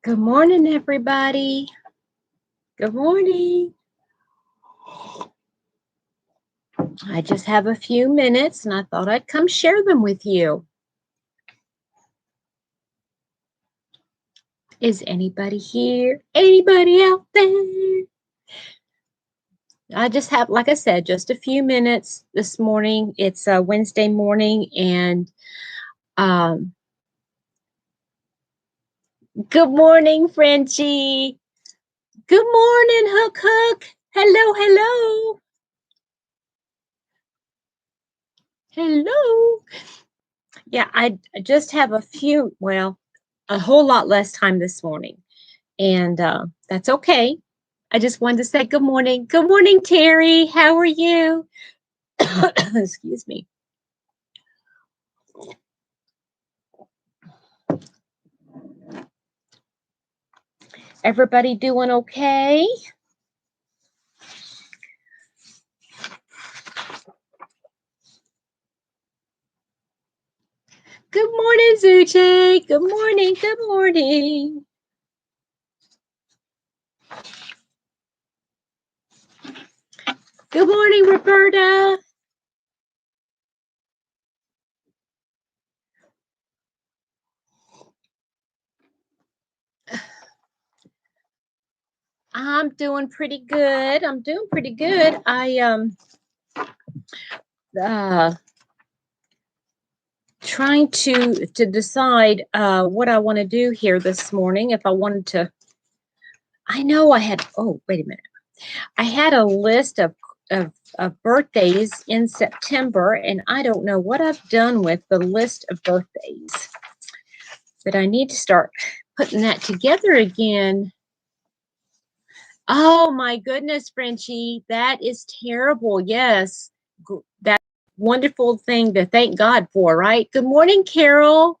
Good morning, everybody. Good morning. I just have a few minutes and I thought I'd come share them with you. Is anybody here? Anybody out there? I just have, like I said, just a few minutes this morning. It's a Wednesday morning and good morning, Frenchie. Good morning, Hook. Hello, hello. Hello. Yeah, I just have a whole lot less time this morning. And that's okay. I just wanted to say good morning. Good morning, Terry. How are you? Excuse me. Everybody doing okay? Good morning, Zuche. Good morning. Good morning. Good morning, Roberta. I'm doing pretty good. I trying to decide what I want to do here this morning. If I wanted to, I know I had. Oh, wait a minute. I had a list of birthdays in September, and I don't know what I've done with the list of birthdays. But I need to start putting that together again. Oh my goodness, Frenchie, that is terrible. Yes, that wonderful thing to thank God for, right? Good morning, Carol.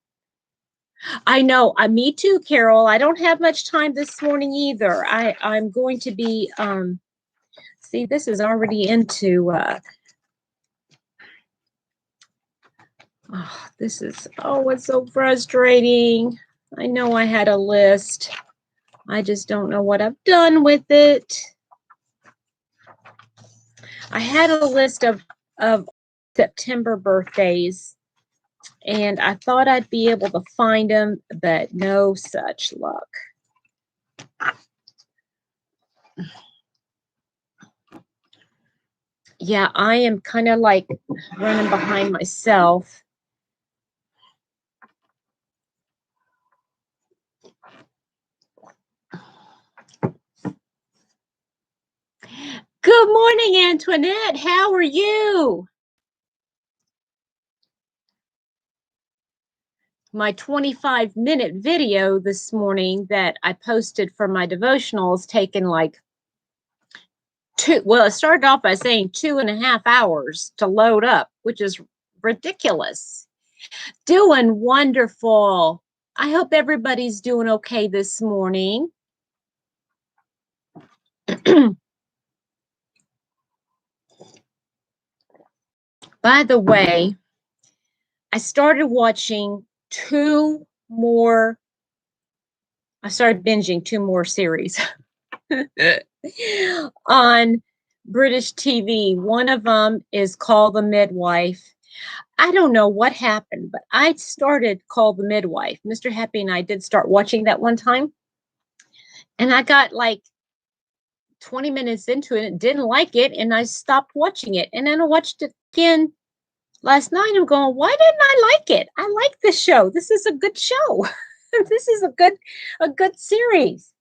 I know, me too, Carol. I don't have much time this morning either. I'm going to be see, this is already into it's so frustrating. I know I had a list. I just don't know what I've done with it. I had a list of September birthdays, and I thought I'd be able to find them, but no such luck. Yeah, I am kind of like running behind myself. Good morning, Antoinette. How are you? My 25-minute video this morning that I posted for my devotionals taken like it started off by saying 2.5 hours to load up, which is ridiculous. Doing wonderful. I hope everybody's doing okay this morning. By the way, I started binging 2 more series on British TV. One of them is Call the Midwife. I don't know what happened, but I started Call the Midwife. Mr. Happy and I did start watching that one time. And I got like 20 minutes into it and didn't like it. And I stopped watching it. And then I watched it again last night. I'm going, why didn't I like it? I like this show. This is a good show. This is a good series.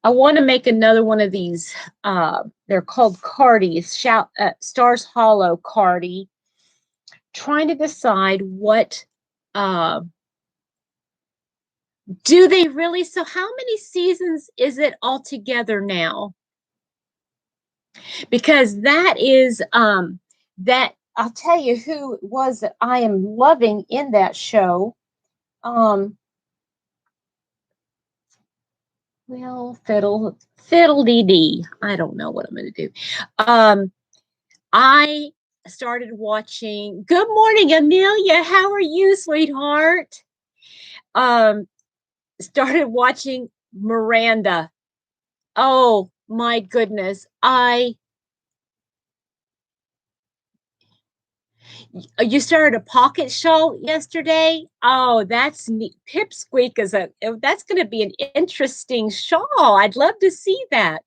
I want to make another one of these. They're called Cardies, Stars Hollow Cardie. Trying to decide what do they really? So how many seasons is it altogether now? Because that is that I'll tell you who it was that I am loving in that show. Well, fiddle dee dee. I don't know what I'm going to do. I started watching. Good morning, Amelia. How are you, sweetheart? Um, Started watching Miranda. Oh my goodness. You started a pocket show yesterday. Oh, that's neat. Pipsqueak is that's going to be an interesting shawl. I'd love to see that.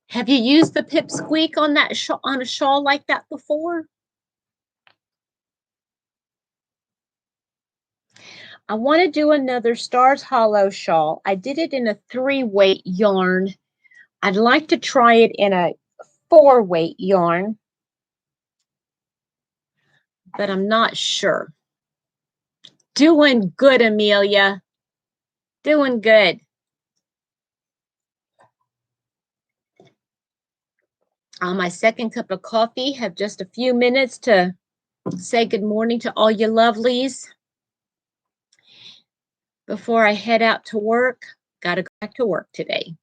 Have you used the Pipsqueak on that on a shawl like that before? I want to do another Stars Hollow shawl. I did it in a 3-weight yarn. I'd like to try it in a 4-weight yarn, but I'm not sure. Doing good, Amelia. Doing good. On my second cup of coffee, have just a few minutes to say good morning to all you lovelies before I head out to work. Got to go back to work today.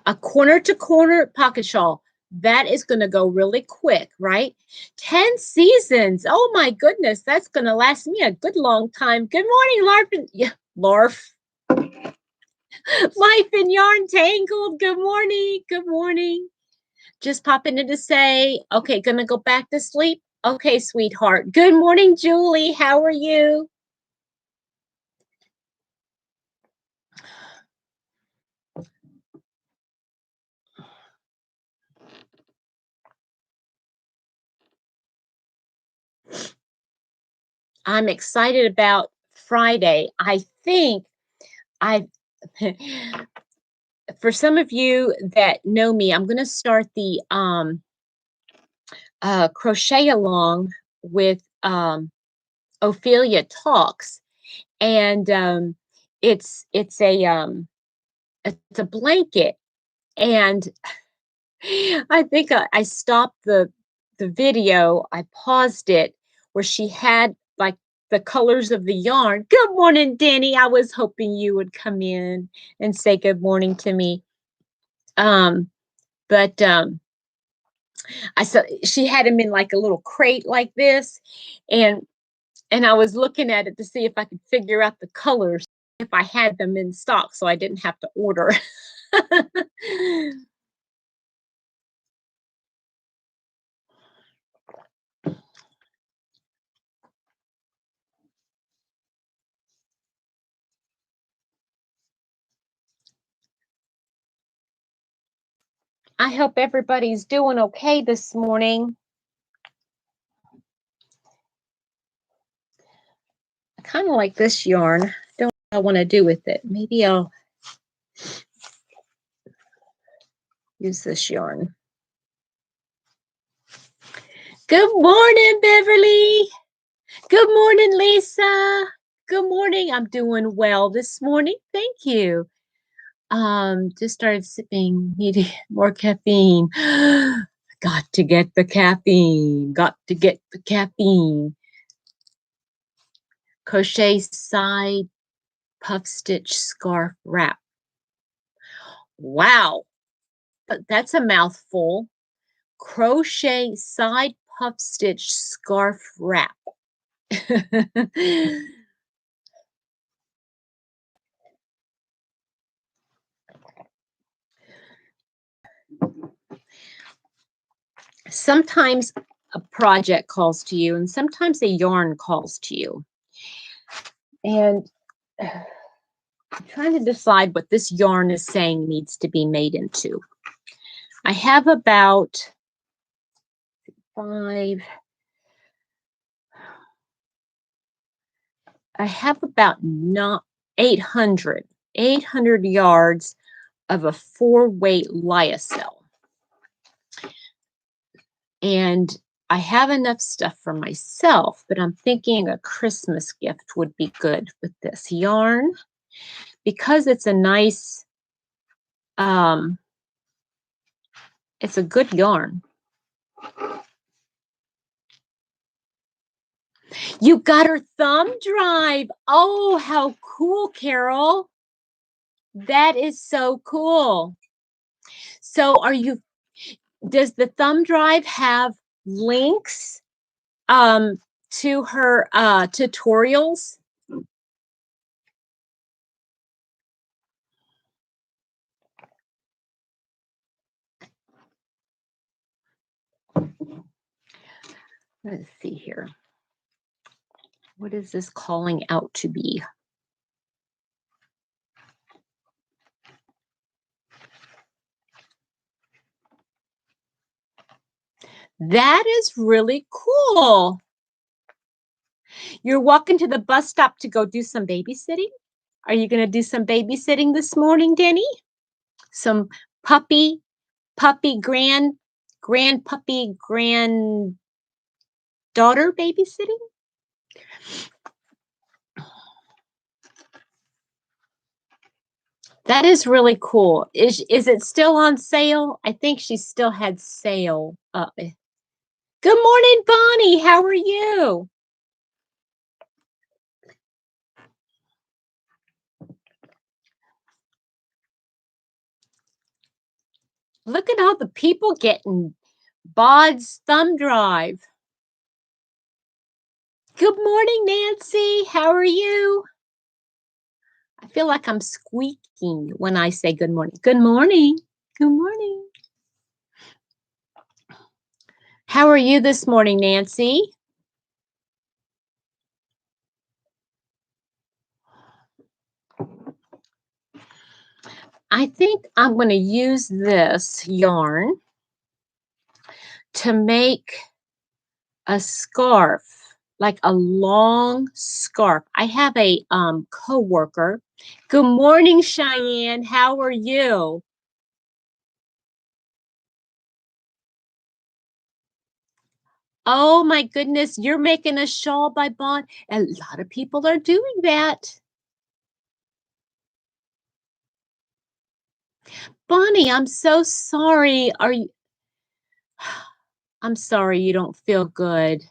A corner to corner pocket shawl. That is going to go really quick, right? 10 seasons. Oh my goodness, that's going to last me a good long time. Good morning, Larf. Yeah, Larf. Life in Yarn Tangled. Good morning. Good morning. Just popping in to say, okay, gonna go back to sleep. Okay, sweetheart. Good morning, Julie. How are you? I'm excited about Friday. I think I, for some of you that know me, I'm going to start the crochet along with Ophelia Talks, and it's a blanket, and I think I stopped the video. I paused it where she had like the colors of the yarn. Good morning, Danny. I was hoping you would come in and say good morning to me. But I saw she had him in like a little crate like this, and I was looking at it to see if I could figure out the colors if I had them in stock, so I didn't have to order. I hope everybody's doing okay this morning. I kind of like this yarn. Don't know what I want to do with it. Maybe I'll use this yarn. Good morning, Beverly. Good morning, Lisa. Good morning. I'm doing well this morning. Thank you. Just started sipping, needing more caffeine. Got to get the caffeine. Got to get the caffeine. Crochet side puff stitch scarf wrap. Wow, that's a mouthful. Crochet side puff stitch scarf wrap. Sometimes a project calls to you, and sometimes a yarn calls to you. And I'm trying to decide what this yarn is saying needs to be made into. I have about 5. I have about not 800 yards of a 4-weight lyocell. And I have enough stuff for myself, but I'm thinking a Christmas gift would be good with this yarn because it's a nice, it's a good yarn. You got her thumb drive. Oh, how cool, Carol. That is so cool. So does the thumb drive have links to her tutorials? Let's see here. What is this calling out to be? That is really cool. You're walking to the bus stop to go do some babysitting? Are you going to do some babysitting this morning, Denny? Some puppy grand puppy granddaughter babysitting? That is really cool. Is it still on sale? I think she still had sale up. Good morning, Bonnie. How are you? Look at all the people getting Bod's thumb drive. Good morning, Nancy. How are you? I feel like I'm squeaking when I say good morning. Good morning. Good morning. How are you this morning, Nancy? I think I'm going to use this yarn to make a scarf, like a long scarf. I have a coworker. Good morning, Cheyenne. How are you? Oh my goodness, you're making a shawl by Bond. A lot of people are doing that. Bonnie, I'm so sorry. I'm sorry you don't feel good.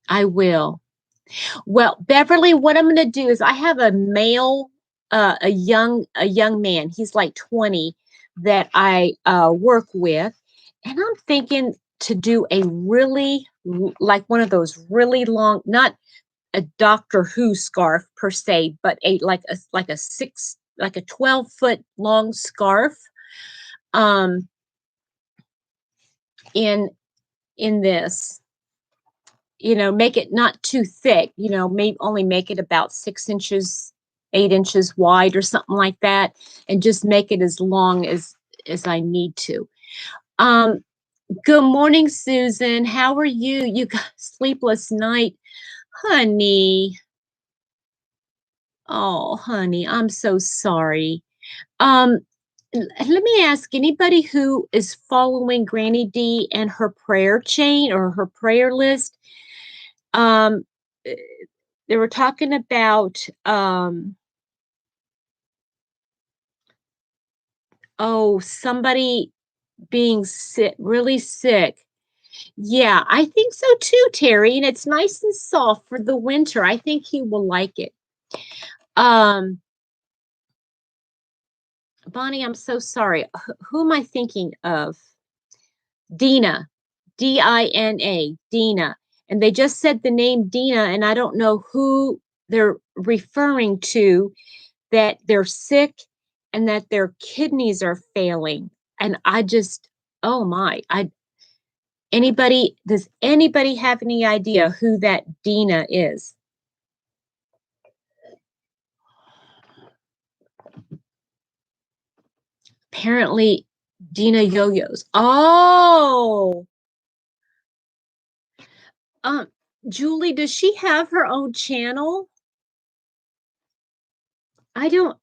I will. Well, Beverly, what I'm going to do is I have a male, a young man. He's like 20 that I work with, and I'm thinking to do a really like one of those really long, not a Doctor Who scarf per se, but like a 12-foot long scarf. Um, in this, make it not too thick, maybe only make it about 6 inches, 8 inches wide or something like that, and just make it as long as I need to. Um, Good morning, Susan. How are you? You got a sleepless night, honey. Oh, honey, I'm so sorry. Um, Let me ask anybody who is following Granny D and her prayer chain or her prayer list. Um, eh, they were talking about somebody being sick, really sick. Yeah, I think so too, Terry. And it's nice and soft for the winter. I think he will like it. Um, Bonnie, I'm so sorry. Who am I thinking of? Dina, Dina, Dina. And they just said the name Dina, and I don't know who they're referring to, that they're sick and that their kidneys are failing. And I just, oh my, does anybody have any idea who that Dina is? Apparently, Dina Yo-Yos. Oh, um, Julie, does she have her own channel? I don't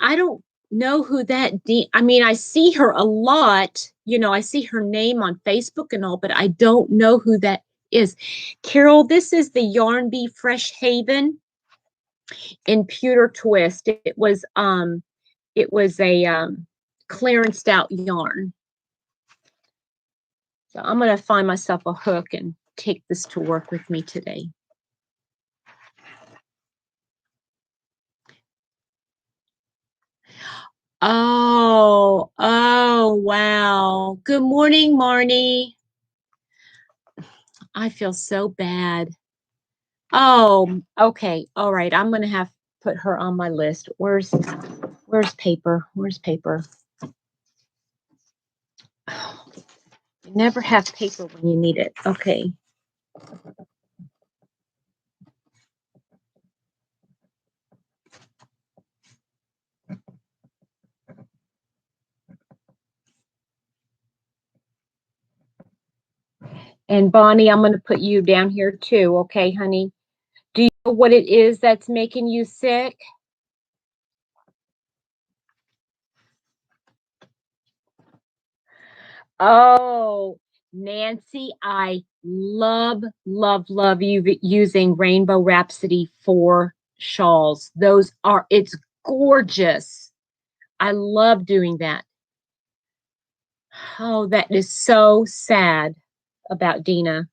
I don't know who I mean, I see her a lot. I see her name on Facebook and all, but I don't know who that is. Carol, this is the Yarn Bee Fresh Haven in Pewter Twist. It was a clearanced out yarn. So I'm going to find myself a hook and take this to work with me today. Oh, wow. Good morning, Marnie. I feel so bad. Oh, okay. All right. I'm gonna have to put her on my list. Where's paper? Where's paper? You never have paper when you need it. Okay. And Bonnie, I'm gonna put you down here too, okay, honey? Do you know what it is that's making you sick? Oh, Nancy, I love you using Rainbow Rhapsody for shawls. It's gorgeous. I love doing that. Oh, that is so sad about Dina.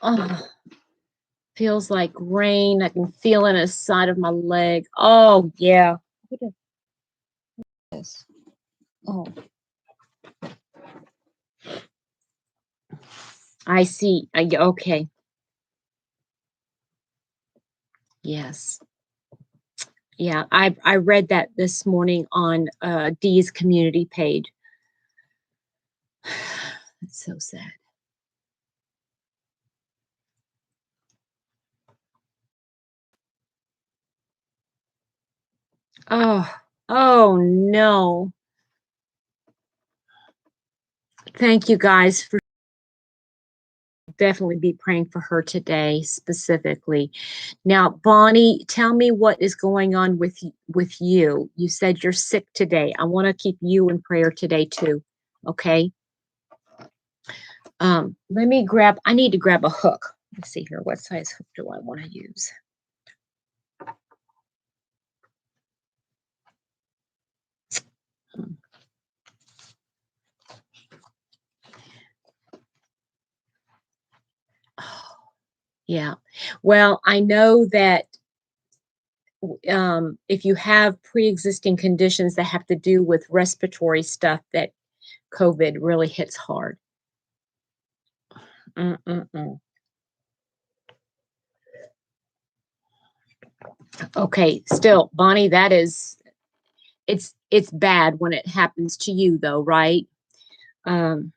Oh, feels like rain. I can feel it in the side of my leg. Oh, yeah. What is this? Oh, I see. Okay. Yes. Yeah, I read that this morning on Dee's community page. That's so sad. Oh no. Thank you guys for definitely be praying for her today specifically. Now, Bonnie, tell me what is going on with you. You said you're sick today. I want to keep you in prayer today too. Okay. I need to grab a hook. Let's see here. What size hook do I want to use? Yeah. Well, I know that if you have pre-existing conditions that have to do with respiratory stuff, that COVID really hits hard. Mm-mm-mm. Okay, still, Bonnie, it's bad when it happens to you, though, right? Um,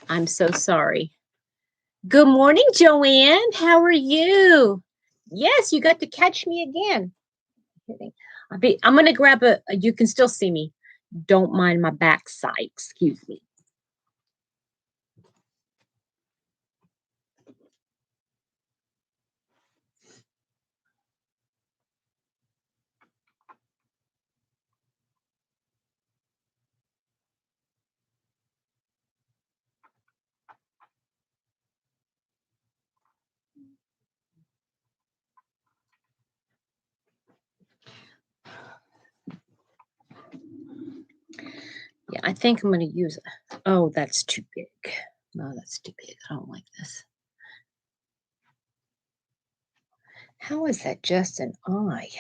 I'm so sorry. Good morning, Joanne. How are you? Yes, you got to catch me again. I'm gonna grab you can still see me. Don't mind my backside, excuse me. Yeah, I think I'm going to use it. Oh, that's too big. No, that's too big. I don't like this. How is that just an eye?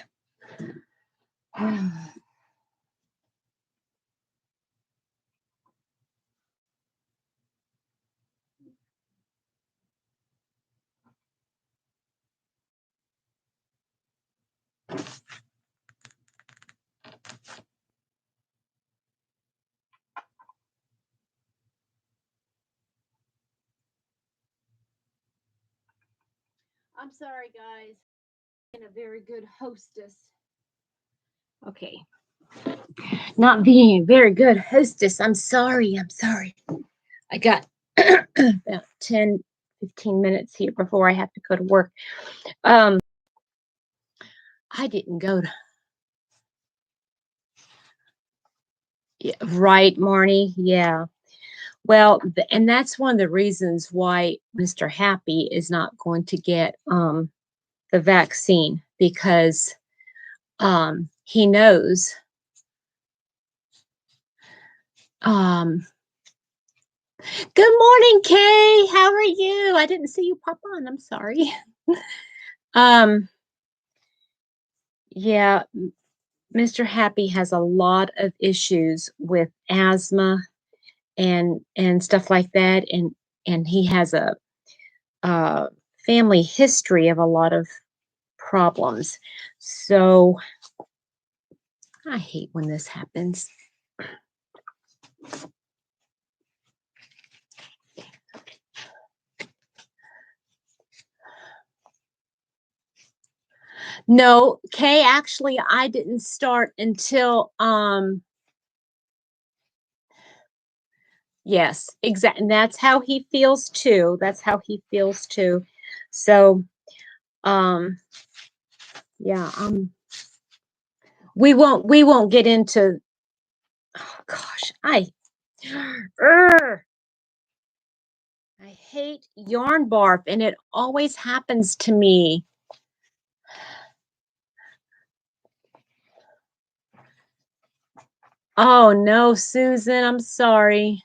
I'm sorry, guys. I'm a very good hostess. Okay. Not being a very good hostess. I'm sorry. I'm sorry. I got about 10, 15 minutes here before I have to go to work. Um, I didn't go to. Yeah, right, Marnie. Yeah. Well, and that's one of the reasons why Mr. Happy is not going to get the vaccine because he knows. Um, Good morning, Kay. I didn't see you pop on. I'm sorry. um, yeah, Mr. Happy has a lot of issues with asthma and stuff like that, and he has a uh, family history of a lot of problems. So I hate when this happens. No, Kay, actually, I didn't start until yes, exactly. And that's how he feels too. That's how he feels too. So um yeah, we won't get into oh gosh, Urgh, I hate yarn barf and it always happens to me. Oh no, Susan, I'm sorry.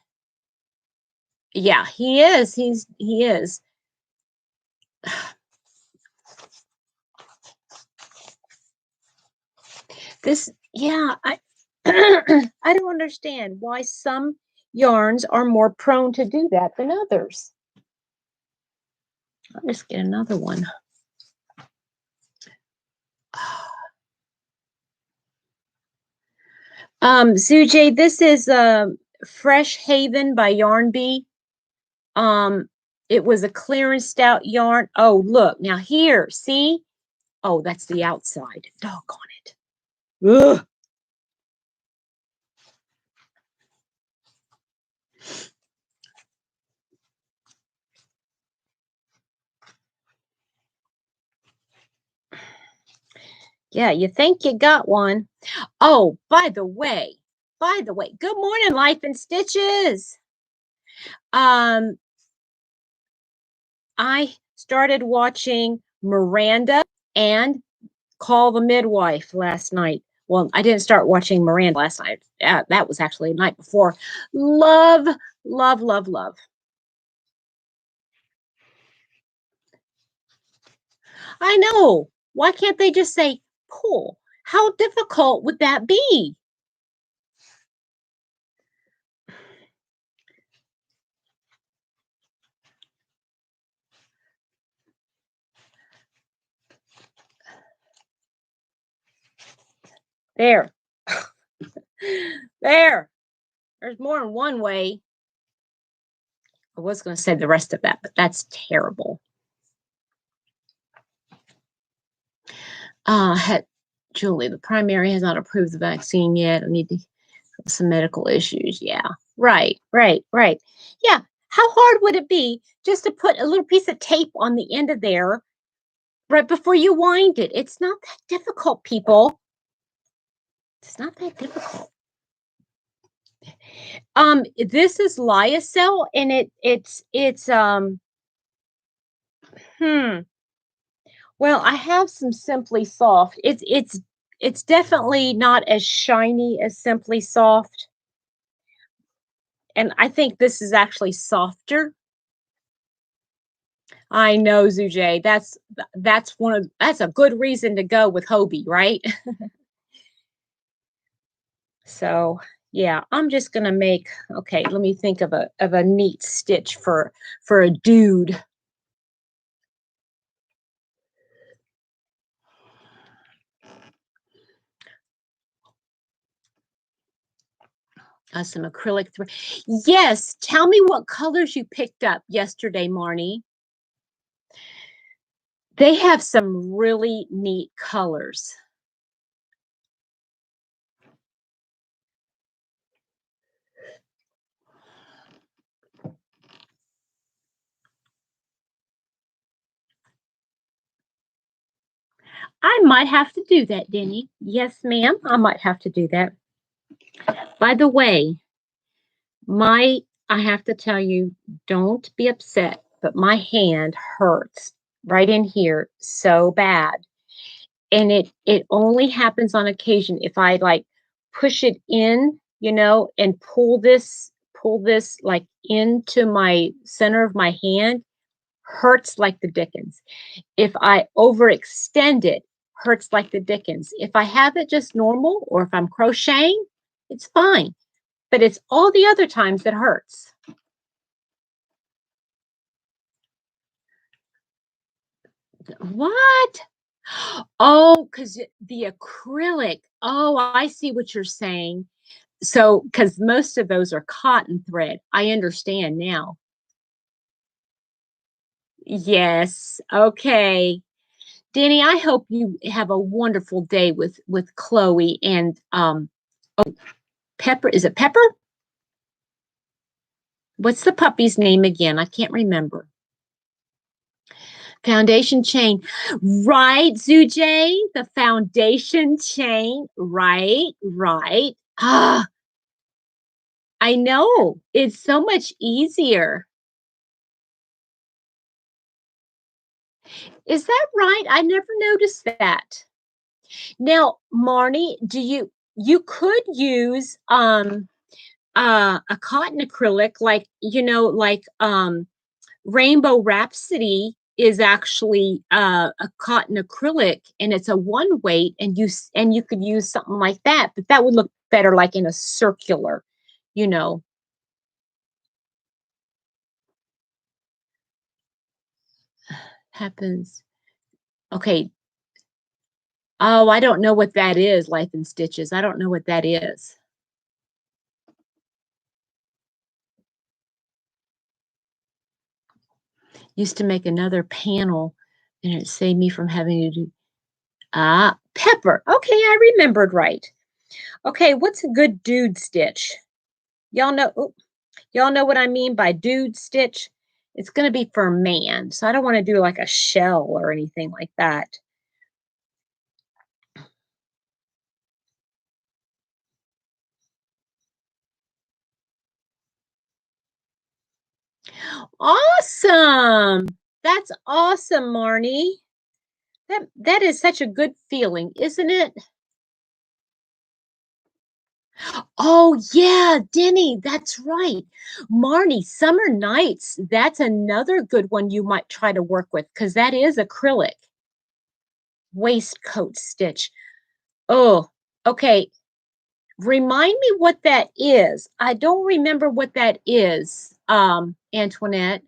Yeah, he is. He is. This, yeah, I I don't understand why some yarns are more prone to do that than others. I'll just get another one. Sujay, this is Fresh Haven by Yarn Bee. Um, it was a clearance stout yarn. Oh, look, now here, see? Oh, that's the outside. Doggone it. Ugh. Yeah, you think you got one. Oh, by the way, good morning, Life and Stitches. Um, I started watching Miranda and Call the Midwife last night. Well, I didn't start watching Miranda last night. That was actually the night before. Love, love, love, love. I know. Why can't they just say pull? How difficult would that be? There. There. There's more than one way. I was going to say the rest of that, but that's terrible. Julie, the primary has not approved the vaccine yet. I need to some medical issues. Yeah. Right, right, right. Yeah. How hard would it be just to put a little piece of tape on the end of there right before you wind it? It's not that difficult, people. It's not that difficult. This is lyocell and it's hmm. Well, I have some Simply Soft. It's definitely not as shiny as Simply Soft. And I think this is actually softer. I know, Zujay. That's a good reason to go with Hobie, right? So yeah, I'm just gonna make okay, let me think of a neat stitch for a dude. Some acrylic thread. Yes, tell me what colors you picked up yesterday, Marnie. They have some really neat colors. I might have to do that, Denny. Yes, ma'am. I might have to do that. By the way, my I have to tell you, don't be upset, but my hand hurts right in here so bad. And it only happens on occasion if I like push it in, and pull this like into my center of my hand. hurts like the dickens. If I overextend it, hurts like the dickens. If I have it just normal or if I'm crocheting, it's fine. But it's all the other times that hurts. What? Oh, because the acrylic. Oh, I see what you're saying. So, because most of those are cotton thread. I understand now. Yes. Okay. Danny, I hope you have a wonderful day with Chloe and Pepper. Is it Pepper? What's the puppy's name again? I can't remember. Foundation chain. Right, Zujay? The foundation chain. Right, right. Ah, I know. It's so much easier. Is that right? I never noticed that. Now, Marnie, you could use a cotton acrylic like like Rainbow Rhapsody is actually a cotton acrylic and it's a one weight and you could use something like that, but that would look better like in a circular, you know. Happens. Okay. Oh, I don't know what that is, Life in Stitches. I don't know what that is. Used to make another panel and it saved me from having to do Pepper. Okay, I remembered right. Okay, what's a good dude stitch? Y'all know y'all know what I mean by dude stitch? It's going to be for a man. So I don't want to do like a shell or anything like that. Awesome. That's awesome, Marnie. That is such a good feeling, isn't it? Oh yeah, Denny, that's right. Marnie, Summer Nights. That's another good one you might try to work with because that is acrylic waistcoat stitch. Oh, okay. Remind me what that is. I don't remember what that is, Antoinette.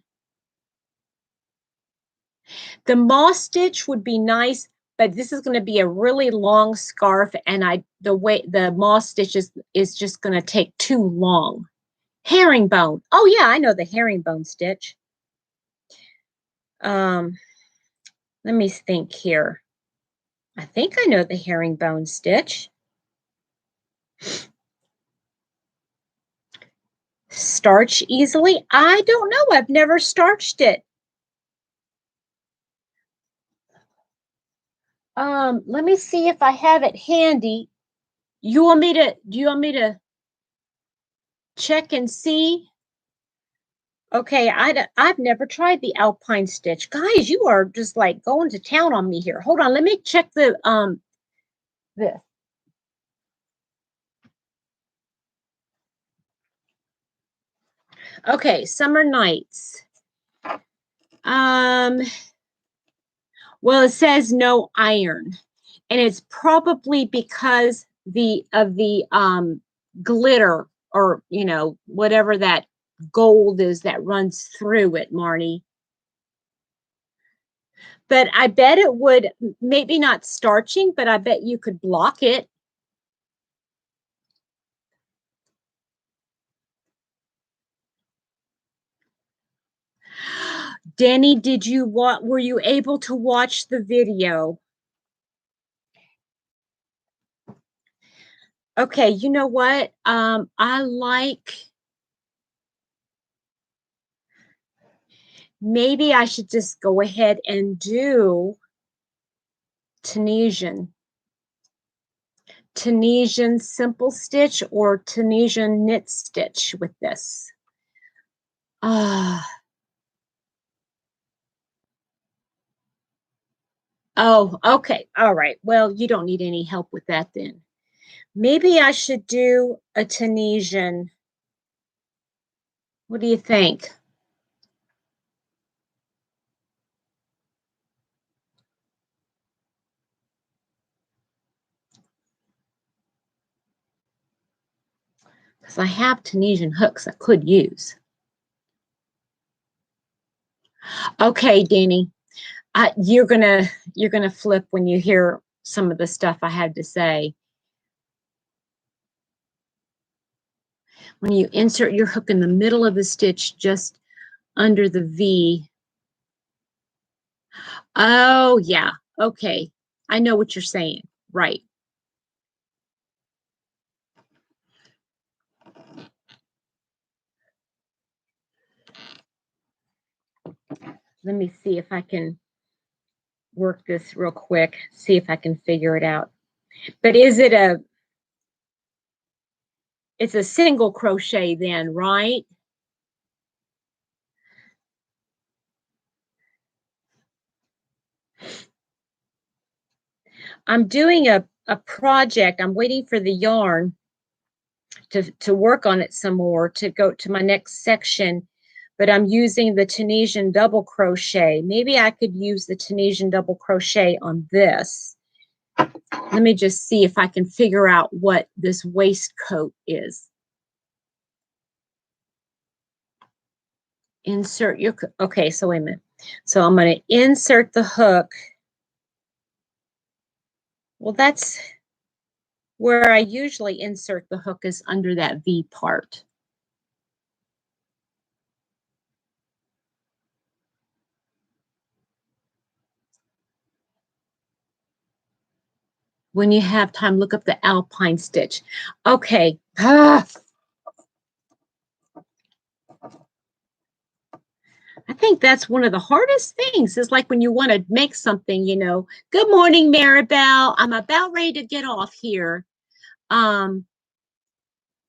The moss stitch would be nice, but this is going to be a really long scarf, and the way the moss stitch is just going to take too long. Herringbone. Oh yeah, I know the herringbone stitch. Um, Let me think here. I think I know the herringbone stitch. Starch easily? I don't know. I've never starched it. Let me see if I have it handy. Do you want me to check and see? Okay, I've never tried the alpine stitch. Guys, you are just like going to town on me here. Hold on, let me check this. Okay, Summer Nights. Um, well, it says no iron, and it's probably because the glitter or whatever that gold is that runs through it, Marnie. But I bet it would, maybe not starching, but I bet you could block it. Denny, were you able to watch the video? Okay, you know what? Maybe I should just go ahead and do Tunisian. Tunisian simple stitch or Tunisian knit stitch with this. Ah. Oh, okay. All right. Well, you don't need any help with that then. Maybe I should do a Tunisian. What do you think? because I have Tunisian hooks I could use. Okay, Danny, you're gonna flip when you hear some of the stuff I had to say. When you insert your hook in the middle of the stitch, just under the V. Oh, yeah. Okay. I know what you're saying. Right. Let me see if I can work this real quick, see if I can figure it out. But it's a single crochet then, right? I'm doing a project. I'm waiting for the yarn to work on it some more to go to my next section, but I'm using the Tunisian double crochet. Maybe I could use the Tunisian double crochet on this. Let me just see if I can figure out what this waistcoat is. Insert your, okay, so wait a minute. So I'm going to insert the hook. Well, that's where I usually insert the hook, is under that V part. When you have time, look up the alpine stitch. Okay. I think that's one of the hardest things, is like when you want to make something, you know. Good morning, Maribel. I'm about ready to get off here. Joanne,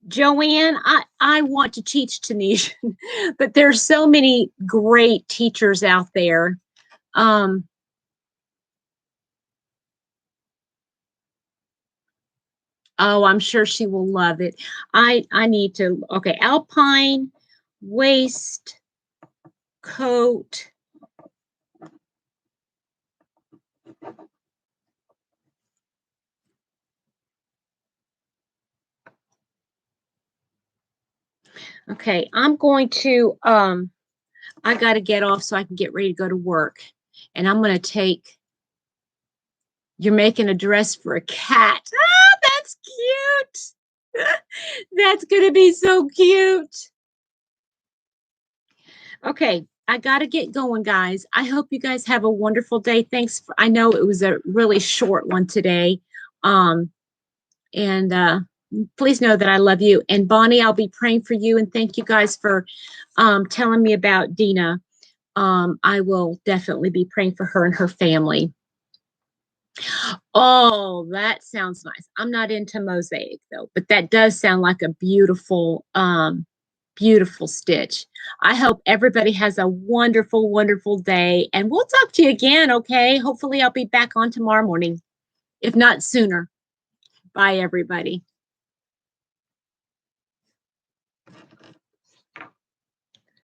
I want to teach Tunisian, but there's so many great teachers out there. Oh, I'm sure she will love it. I need to, okay, alpine waist coat. Okay, I'm going to I got to get off so I can get ready to go to work. And I'm going to take, you're making a dress for a cat. Ah, that's cute. That's going to be so cute. Okay, I got to get going, guys. I hope you guys have a wonderful day. Thanks. I know it was a really short one today. And please know that I love you. And Bonnie, I'll be praying for you. And thank you guys for telling me about Dina. I will definitely be praying for her and her family. Oh, that sounds nice. I'm not into mosaic though, but that does sound like a beautiful, beautiful stitch. I hope everybody has a wonderful, wonderful day, and we'll talk to you again. Okay. Hopefully I'll be back on tomorrow morning, if not sooner. Bye, everybody.